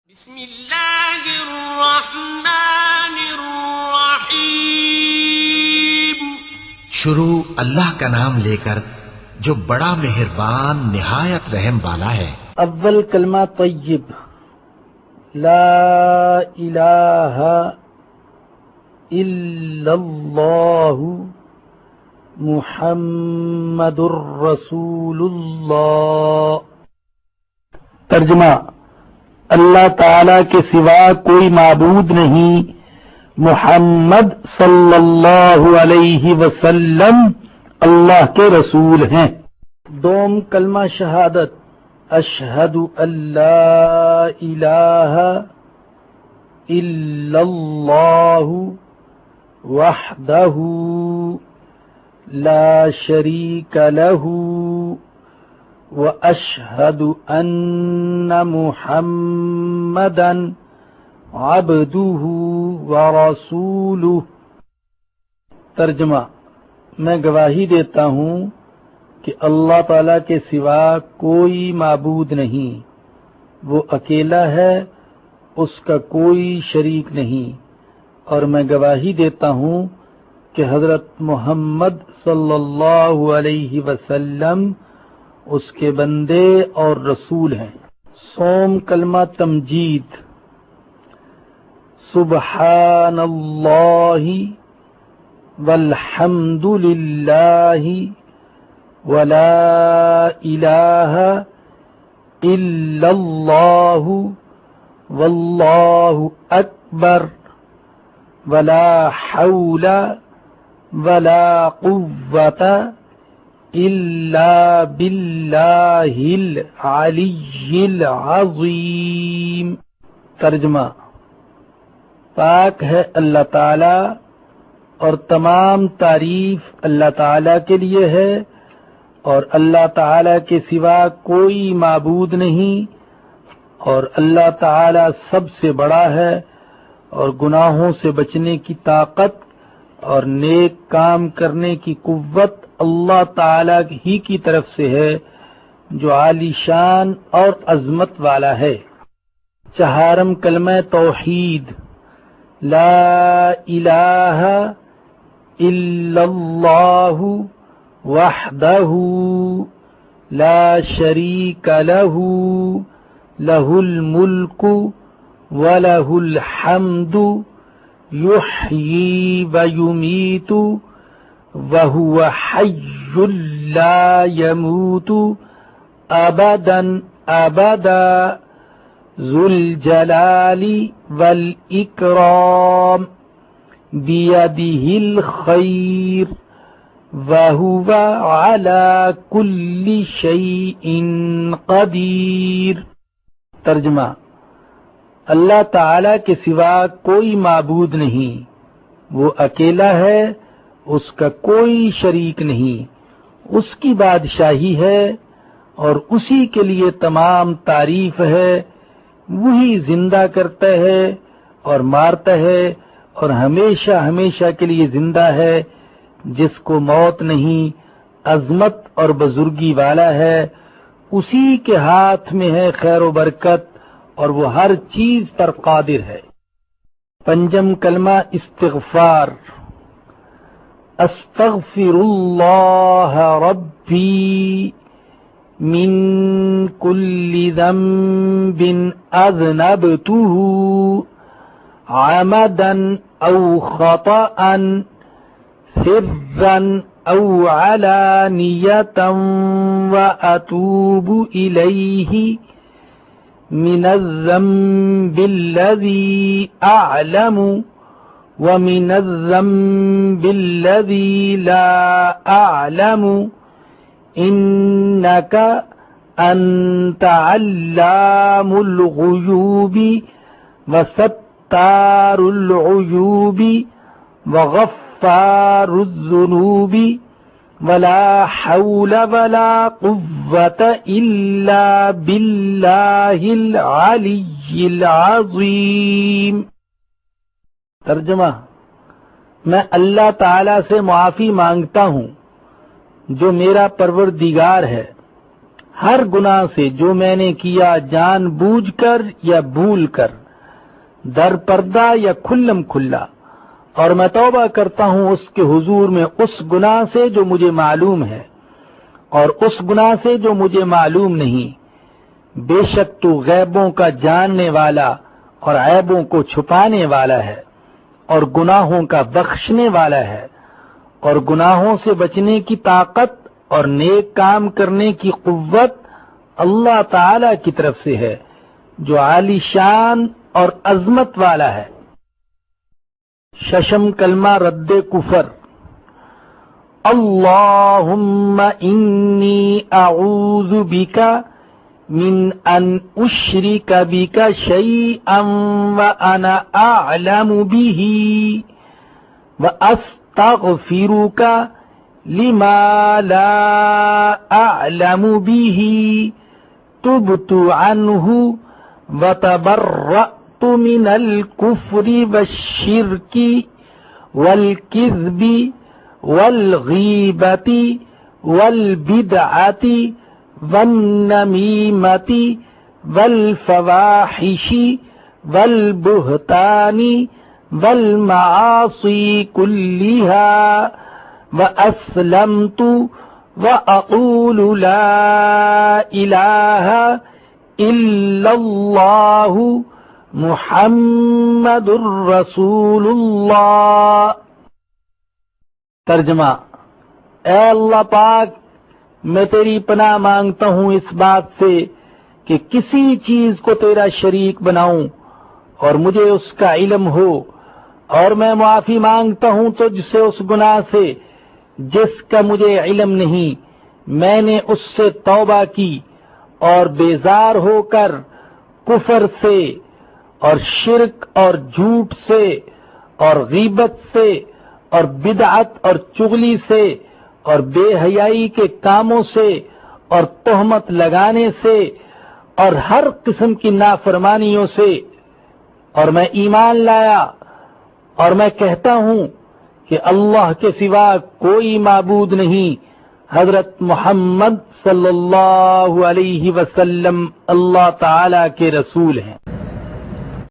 بسم اللہ الرحمن الرحیم۔ شروع اللہ کا نام لے کر جو بڑا مہربان نہایت رحم والا ہے۔ اول کلمہ طیب، لا الہ الا اللہ محمد الرسول اللہ۔ ترجمہ: اللہ تعالی کے سوا کوئی معبود نہیں، محمد صلی اللہ علیہ وسلم اللہ کے رسول ہیں۔ دوم کلمہ شہادت، اشہد ان لا الہ الا اللہ وحدہ لا شریک لہ واشہد ان محمدا عبدہ ورسولہ۔ ترجمہ: میں گواہی دیتا ہوں کہ اللہ تعالی کے سوا کوئی معبود نہیں، وہ اکیلا ہے، اس کا کوئی شریک نہیں، اور میں گواہی دیتا ہوں کہ حضرت محمد صلی اللہ علیہ وسلم اس کے بندے اور رسول ہیں۔ سوم کلمہ تمجید، سبحان اللہ والحمد للہ ولا الہ الا اللہ واللہ اکبر ولا حول ولا قوة الا باللہ العلی العظیم۔ ترجمہ: پاک ہے اللہ تعالی اور تمام تعریف اللہ تعالی کے لیے ہے، اور اللہ تعالی کے سوا کوئی معبود نہیں، اور اللہ تعالی سب سے بڑا ہے، اور گناہوں سے بچنے کی طاقت اور نیک کام کرنے کی قوت اللہ تعالی ہی کی طرف سے ہے، جو عالی شان اور عظمت والا ہے۔ چہارم کلمہ توحید، لا الہ الا اللہ وحدہ لا شریک لہ لہ الملک ولہ الحمد یحیی ویمیت وہو حی لا یموت ابدا ابدا ذو الجلال والاکرام بیدہ الخیر وَهُوَ عَلَى كُلِّ شَيْءٍ قَدِيرٌ۔ ترجمہ: اللہ تعالی کے سوا کوئی معبود نہیں، وہ اکیلا ہے، اس کا کوئی شریک نہیں، اس کی بادشاہی ہے اور اسی کے لیے تمام تعریف ہے، وہی زندہ کرتا ہے اور مارتا ہے اور ہمیشہ ہمیشہ کے لیے زندہ ہے، جس کو موت نہیں، عظمت اور بزرگی والا ہے، اسی کے ہاتھ میں ہے خیر و برکت اور وہ ہر چیز پر قادر ہے۔ پنجم کلمہ استغفار، استغفر اللہ ربی من کل ذنب اذنبتہ عمدا او خطأ سرا او علانیة واتوب الیہ من الذنب الذی اعلم ومن الذنب الذی لا اعلم انک انت علام الغیوب وستار العیوب وغفار الذنوب ولا حول ولا قوة الا باللہ العلی العظیم۔ ترجمہ: میں اللہ تعالی سے معافی مانگتا ہوں جو میرا پروردگار ہے، ہر گناہ سے جو میں نے کیا جان بوجھ کر یا بھول کر، در پردہ یا کھلم کھلا، اور میں توبہ کرتا ہوں اس کے حضور میں اس گناہ سے جو مجھے معلوم ہے اور اس گناہ سے جو مجھے معلوم نہیں۔ بے شک تو غیبوں کا جاننے والا اور عیبوں کو چھپانے والا ہے اور گناہوں کا بخشنے والا ہے، اور گناہوں سے بچنے کی طاقت اور نیک کام کرنے کی قوت اللہ تعالی کی طرف سے ہے جو عالی شان اور عظمت والا ہے۔ ششم کلمہ رد کفر۔ اللہم انی اعوذ بک من ان اشرک بک شیئا وانا اعلم به واستغفرک لما لا اعلم به تبت عنہ وتبرأت من الكفر والشرك والكذب والغیبت والبدعت والنمیمت والفواحش والبہتان والمعاصی كلها وأسلمت وأقول لا إله إلا الله محمد رسول اللہ۔ ترجمہ: اے اللہ پاک، میں تیری پناہ مانگتا ہوں اس بات سے کہ کسی چیز کو تیرا شریک بناؤں اور مجھے اس کا علم ہو، اور میں معافی مانگتا ہوں تجھ سے اس گناہ سے جس کا مجھے علم نہیں۔ میں نے اس سے توبہ کی اور بیزار ہو کر کفر سے اور شرک اور جھوٹ سے اور غیبت سے اور بدعت اور چغلی سے اور بے حیائی کے کاموں سے اور تہمت لگانے سے اور ہر قسم کی نافرمانیوں سے، اور میں ایمان لایا اور میں کہتا ہوں کہ اللہ کے سوا کوئی معبود نہیں، حضرت محمد صلی اللہ علیہ وسلم اللہ تعالی کے رسول ہیں۔